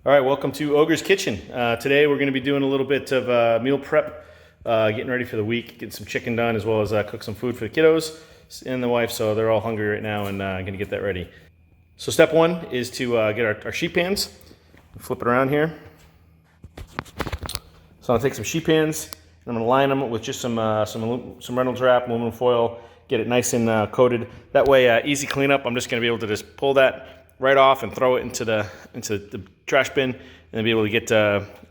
All right, welcome to Ogre's Kitchen. Today we're going to be doing a little bit of meal prep, getting ready for the week, getting some chicken done, as well as cook some food for the kiddos and the wife, so they're all hungry right now and going to get that ready. So step one is to get our sheet pans. Flip it around here. So I'm going to take some sheet pans and I'm going to line them with just some Reynolds wrap, aluminum foil, get it nice and coated. That way, easy cleanup. I'm just going to be able to just pull that right off and throw it into the trash bin, and then be able to get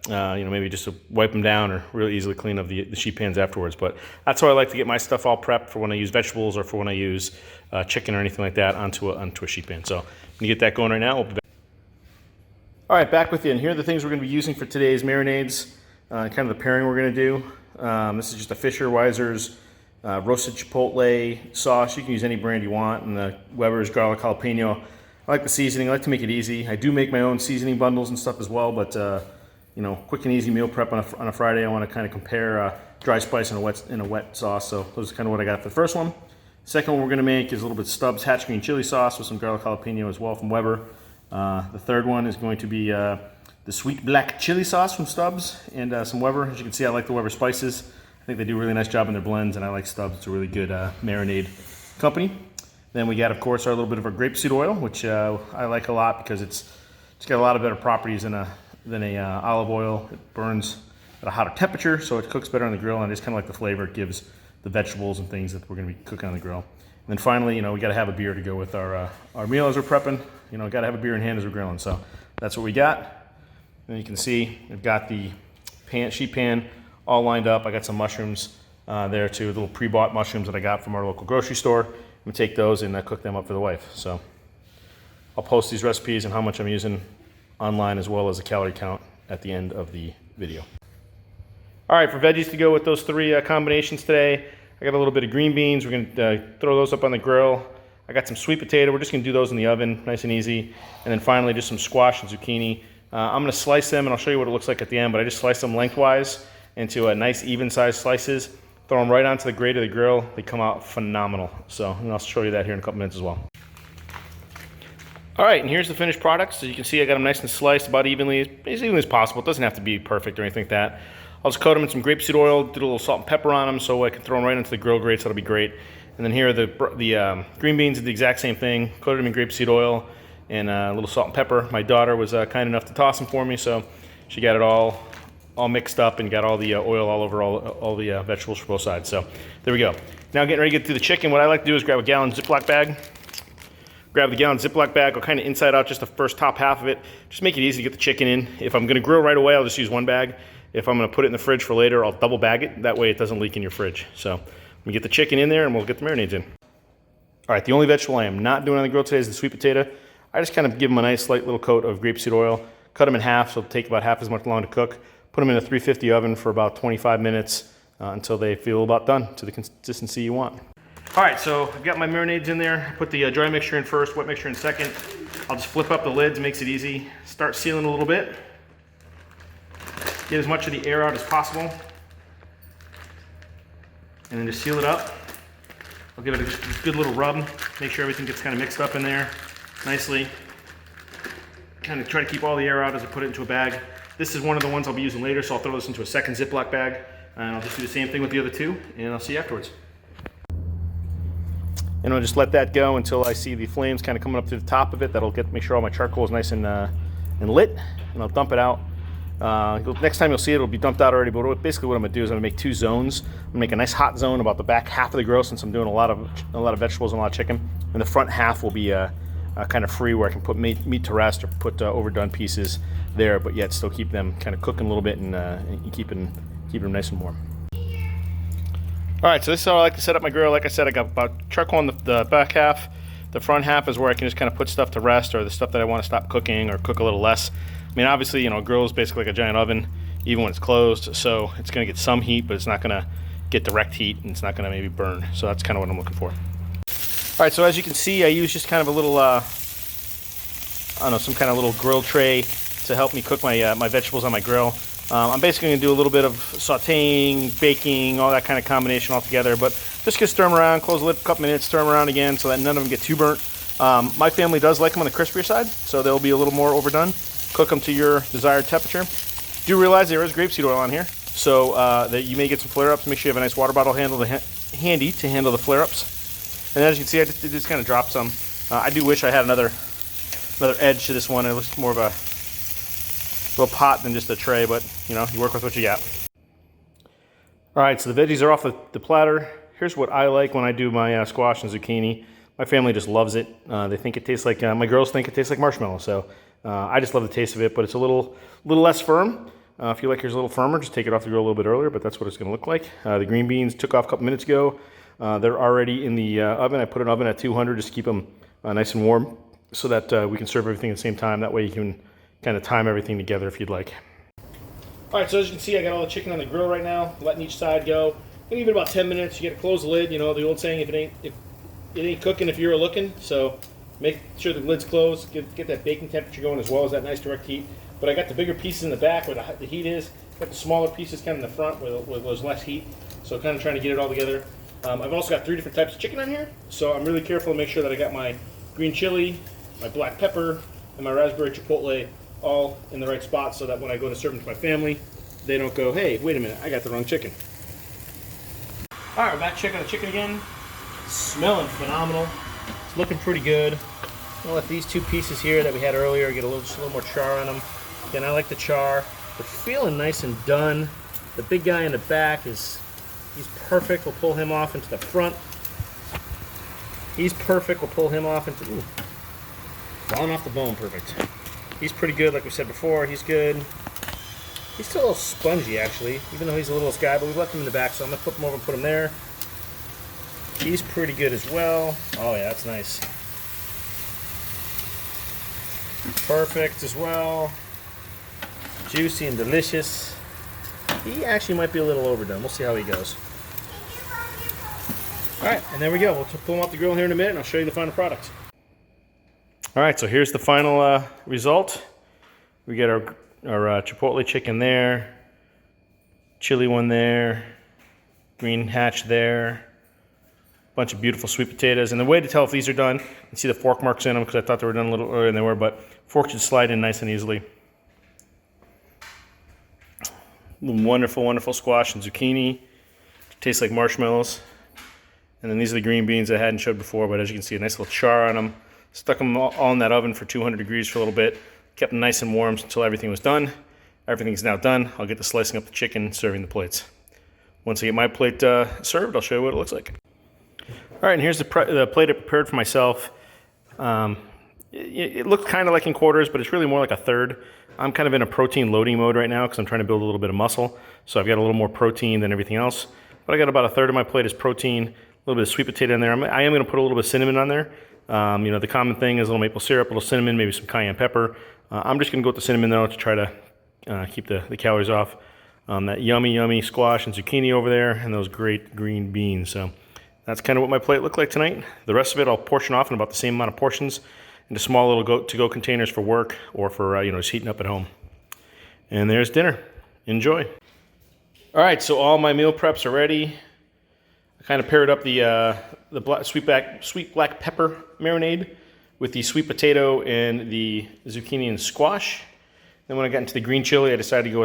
maybe just to wipe them down or really easily clean up the sheet pans afterwards. But that's how I like to get my stuff all prepped for when I use vegetables or for when I use chicken or anything like that onto a sheet pan. So I'm gonna get that going right now. We'll be back. All right, back with you, and here are the things we're gonna be using for today's marinades. Kind of the pairing we're gonna do. This is just a Fisher Weiser's roasted chipotle sauce. You can use any brand you want, and the Weber's garlic jalapeno. I like the seasoning. I like to make it easy. I do make my own seasoning bundles and stuff as well, but quick and easy meal prep on a Friday. I want to kind of compare dry spice and a wet sauce. So those are kind of what I got for the first one. Second one we're going to make is a little bit Stubbs hatch green chili sauce with some garlic jalapeno as well from Weber. The third one is going to be the sweet black chili sauce from Stubbs and some Weber. As you can see, I like the Weber spices. I think they do a really nice job in their blends, and I like Stubbs. It's a really good marinade company. Then we got, of course, our little bit of our grapeseed oil, which I like a lot because it's got a lot of better properties than a olive oil. It burns at a hotter temperature, so it cooks better on the grill, and I just kind of like the flavor it gives the vegetables and things that we're going to be cooking on the grill. And then finally, we got to have a beer to go with our meal as we're prepping. Got to have a beer in hand as we're grilling. So that's what we got. And you can see I've got the sheet pan all lined up. I got some mushrooms there too, little pre-bought mushrooms that I got from our local grocery store. I'm going to take those and cook them up for the wife. So I'll post these recipes and how much I'm using online, as well as a calorie count at the end of the video. All right, for veggies to go with those three combinations today, I got a little bit of green beans. We're going to throw those up on the grill. I got some sweet potato. We're just going to do those in the oven, nice and easy. And then finally, just some squash and zucchini. I'm going to slice them, and I'll show you what it looks like at the end, but I just slice them lengthwise into a nice even-sized slices. Throw them right onto the grate of the grill. They come out phenomenal. So I'll show you that here in a couple minutes as well. All right, and here's the finished product. So you can see I got them nice and sliced about evenly, as evenly as possible. It doesn't have to be perfect or anything like that. I'll just coat them in some grapeseed oil, do a little salt and pepper on them so I can throw them right into the grill grate, so that'll be great. And then here are the green beans, did the exact same thing. Coated them in grapeseed oil and a little salt and pepper. My daughter was kind enough to toss them for me, so she got it all mixed up and got all the oil all over all the vegetables for both sides. So there we go. Now getting ready to get through the chicken. What I like to do is grab a gallon Ziploc bag. Grab the gallon Ziploc bag, go kind of inside out just the first top half of it. Just make it easy to get the chicken in. If I'm going to grill right away, I'll just use one bag. If I'm going to put it in the fridge for later, I'll double bag it. That way it doesn't leak in your fridge. So we get the chicken in there and we'll get the marinades in. All right, the only vegetable I am not doing on the grill today is the sweet potato. I just kind of give them a nice light little coat of grapeseed oil. Cut them in half, so it'll take about half as much long to cook. Put them in a 350 oven for about 25 minutes until they feel about done to the consistency you want. All right, so I've got my marinades in there. Put the dry mixture in first, wet mixture in second. I'll just flip up the lids, makes it easy. Start sealing a little bit. Get as much of the air out as possible. And then just seal it up. I'll give it a good little rub. Make sure everything gets kind of mixed up in there nicely. Kind of try to keep all the air out as I put it into a bag. This is one of the ones I'll be using later, so I'll throw this into a second Ziploc bag. And I'll just do the same thing with the other two, and I'll see you afterwards. And I'll just let that go until I see the flames kind of coming up to the top of it. That'll make sure all my charcoal is nice and lit, and I'll dump it out. Next time you'll see it, it'll be dumped out already, but basically what I'm going to do is I'm going to make two zones. I'm going to make a nice hot zone about the back half of the grill, since I'm doing a lot of vegetables and a lot of chicken. And the front half will be kind of free, where I can put meat to rest or put overdone pieces there, but yet still keep them kind of cooking a little bit and keep them nice and warm. All right, so this is how I like to set up my grill. Like I said, I got about charcoal on the back half. The front half is where I can just kind of put stuff to rest, or the stuff that I want to stop cooking or cook a little less. I mean, obviously, a grill is basically like a giant oven, even when it's closed, so it's going to get some heat, but it's not going to get direct heat, and it's not going to maybe burn. So that's kind of what I'm looking for. All right, so as you can see, I use just kind of a little, some kind of little grill tray to help me cook my vegetables on my grill. I'm basically going to do a little bit of sauteing, baking, all that kind of combination all together, but just gonna stir them around, close the lid for a couple minutes, stir them around again so that none of them get too burnt. My family does like them on the crispier side, so they'll be a little more overdone. Cook them to your desired temperature. Do realize there is grapeseed oil on here, so that you may get some flare-ups. Make sure you have a nice water bottle handy to handle the flare-ups. And as you can see, I just kind of dropped some. I do wish I had another edge to this one. It looks more of a little pot than just a tray, but you know, you work with what you got. All right, so the veggies are off the platter. Here's what I like when I do my squash and zucchini. My family just loves it. They think it tastes like, my girls think it tastes like marshmallow, so I just love the taste of it, but it's a little less firm. If you like yours a little firmer, just take it off the grill a little bit earlier, but that's what it's gonna look like. The green beans took off a couple minutes ago. They're already in the oven. I put an oven at 200 just to keep them nice and warm so that we can serve everything at the same time. That way you can kind of time everything together if you'd like. All right, so as you can see, I got all the chicken on the grill right now, letting each side go. Gonna give it about 10 minutes. You gotta close the lid. You know, the old saying, if it ain't cooking if you're looking. So make sure the lid's closed. Get that baking temperature going as well as that nice direct heat. But I got the bigger pieces in the back where the heat is. Got the smaller pieces kind of in the front where there's less heat. So kind of trying to get it all together. I've also got 3 different types of chicken on here. So I'm really careful to make sure that I got my green chili, my black pepper, and my raspberry chipotle all in the right spot so that when I go to serve them to my family, they don't go, hey, wait a minute, I got the wrong chicken. All right, we're back checking the chicken again. Smelling phenomenal. It's looking pretty good. I'm gonna let these 2 pieces here that we had earlier get just a little more char on them. Again, I like the char. They're feeling nice and done. The big guy in the back he's perfect. We'll pull him off into the front. He's perfect. We'll pull him off into, ooh, falling off the bone, perfect. He's pretty good, like we said before. He's good. He's still a little spongy, actually, even though he's a little guy, but we left him in the back, so I'm going to flip him over and put him there. He's pretty good as well. Oh, yeah, that's nice. Perfect as well. Juicy and delicious. He actually might be a little overdone. We'll see how he goes. All right, and there we go. We'll pull him off the grill here in a minute, and I'll show you the final product. All right, so here's the final result. We get our chipotle chicken there, chili one there, green hatch there, bunch of beautiful sweet potatoes. And the way to tell if these are done, you can see the fork marks in them because I thought they were done a little earlier than they were, but fork should slide in nice and easily. Wonderful, wonderful squash and zucchini. Tastes like marshmallows. And then these are the green beans I hadn't showed before, but as you can see, a nice little char on them. Stuck them all in that oven for 200 degrees for a little bit. Kept them nice and warm until everything was done. Everything's now done. I'll get to slicing up the chicken, serving the plates. Once I get my plate served, I'll show you what it looks like. All right, and here's the plate I prepared for myself. It looked kind of like in quarters, but it's really more like a third. I'm kind of in a protein loading mode right now because I'm trying to build a little bit of muscle. So I've got a little more protein than everything else. But I got about a third of my plate is protein, a little bit of sweet potato in there. I am going to put a little bit of cinnamon on there. You know, the common thing is a little maple syrup, a little cinnamon, maybe some cayenne pepper. I'm just going to go with the cinnamon though to try to keep the calories off. That yummy, yummy squash and zucchini over there and those great green beans. So that's kind of what my plate looked like tonight. The rest of it I'll portion off in about the same amount of portions into small little to-go containers for work or for, you know, just heating up at home. And there's dinner. Enjoy. All right, so all my meal preps are ready. I kind of paired up the sweet black pepper marinade with the sweet potato and the zucchini and squash. Then when I got into the green chili, I decided to go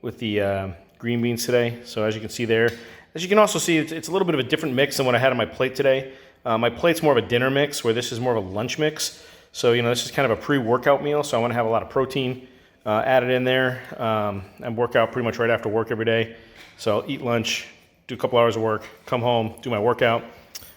with the green beans today. So as you can see there, as you can also see, it's a little bit of a different mix than what I had on my plate today. My plate's more of a dinner mix, where this is more of a lunch mix. So, you know, this is kind of a pre-workout meal, so I want to have a lot of protein added in there. I work out pretty much right after work every day. So I'll eat lunch, do a couple hours of work, come home, do my workout.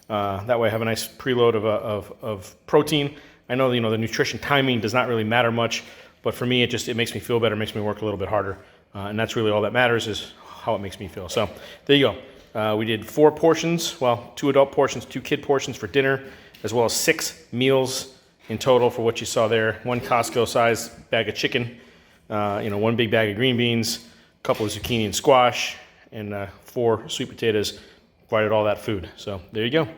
That way I have a nice preload of protein. I know, you know, the nutrition timing does not really matter much, but for me, it makes me feel better, makes me work a little bit harder. And that's really all that matters, is how it makes me feel. So there you go. We did 4 portions, well, 2 adult portions, 2 kid portions for dinner, as well as 6 meals in total for what you saw there. 1 Costco-sized bag of chicken, you know, 1 big bag of green beans, a couple of zucchini and squash, and 4 sweet potatoes. Provided all that food. So there you go.